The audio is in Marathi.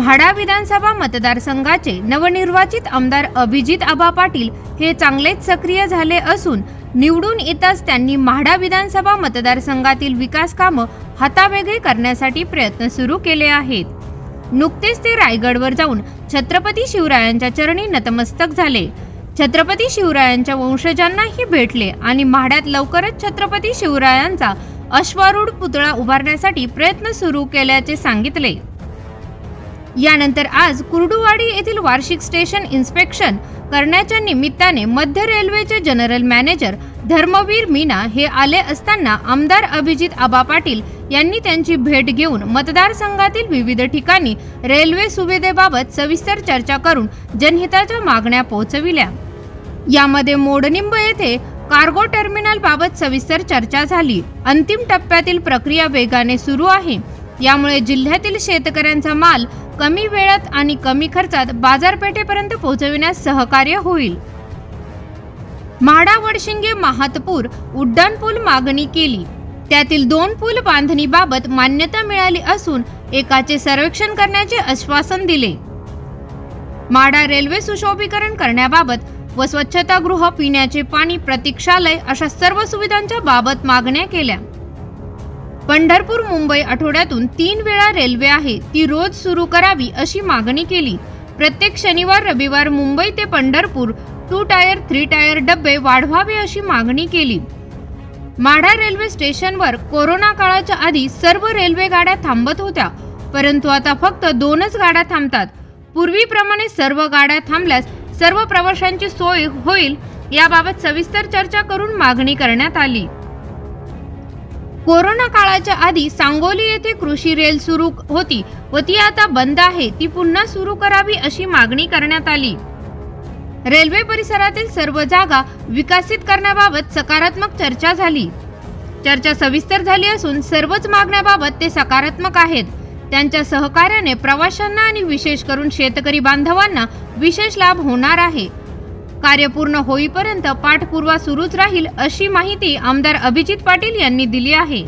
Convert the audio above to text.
म्हाडा विधानसभा मतदारसंघाचे नवनिर्वाचित आमदार अभिजित आबा पाटील हे चांगलेच सक्रिय झाले असून निवडून येताच त्यांनी म्हाडा विधानसभा मतदारसंघातील विकास कामे हातावेगळी करण्यासाठी प्रयत्न सुरू केले आहेत। नुकतेच ते रायगडवर जाऊन छत्रपती शिवरायांच्या चरणी नतमस्तक झाले। छत्रपती शिवरायांच्या वंशजांनाही भेटले आणि म्हाड्यात लवकरच छत्रपती शिवरायांचा अश्वारूढ पुतळा उभारण्यासाठी प्रयत्न सुरू केल्याचे सांगितले। यानंतर आज कुर्डुवाडी येथील वार्षिक स्टेशन इन्स्पेक्शन करण्याच्या निमित्ताने मध्य रेल्वेचे जनरल मॅनेजर धर्मवीर मीना हे आले असताना आमदार अभिजित आबा पाटील यांनी त्यांची भेट घेऊन मतदारसंघातील विविध ठिकाणी रेल्वे सुविधेबाबत सविस्तर चर्चा करून जनहिताच्या मागण्या पोहोचविल्या। यामध्ये मोडनिंब येथे कार्गो टर्मिनल बाबत सविस्तर चर्चा झाली। अंतिम टप्प्यातील प्रक्रिया वेगाने सुरू आहे। यामुळे जिल्ह्यातील शेतकऱ्यांचा माल कमी वेळात आणि कमी खर्चात बाजारपेठेपर्यंत पोहोचविण्यास सहकार्य होईल। म्हाडा वडशिंगे महातपूर उड्डाण पूल मागणी केली, त्यातील 2 पूल बांधणीबाबत मान्यता मिळाली असून एकाचे सर्वेक्षण करण्याचे आश्वासन दिले। म्हाडा रेल्वे सुशोभीकरण करण्याबाबत व स्वच्छतागृह, पिण्याचे पाणी, प्रतीक्षालय अशा सर्व सुविधांच्या बाबत मागण्या केल्या। पंढरपूर मुंबई आठवड्यातून 3 वेळा रेल्वे आहे, ती रोज सुरू करावी अशी मागणी केली। प्रत्येक शनिवार रविवार मुंबई ते पंढरपूर 2 टायर 3 टायर डब्बे वाढवावे अशी मागणी केली। म्हाडा रेल्वे स्टेशनवर कोरोना काळाच्या आधी सर्व रेल्वे गाड्या थांबत होत्या, परंतु आता फक्त 2च गाड्या थांबतात। पूर्वीप्रमाणे सर्व गाड्या थांबल्यास सर्व प्रवाशांची सोय होईल, याबाबत सविस्तर चर्चा करून मागणी करण्यात आली। कोरोना काळाच्या आधी सांगोली येथे कृषी रेल सुरू होती व ती आता बंद आहे, ती पुन्हा सुरू करावी अशी मागणी करण्यात आली। रेल्वे परिसरातील सर्व जागा विकसित करण्याबाबत सकारात्मक चर्चा झाली। चर्चा सविस्तर झाली असून सर्वच मागण्याबाबत ते सकारात्मक आहेत। त्यांच्या सहकार्याने प्रवाशांना आणि विशेष करून शेतकरी बांधवांना विशेष लाभ होणार आहे। कार्य पूर्ण होईपर्यंत पाठपुरावा सुरूच राहील अशी माहिती आमदार अभिजित पाटील यांनी दिली आहे।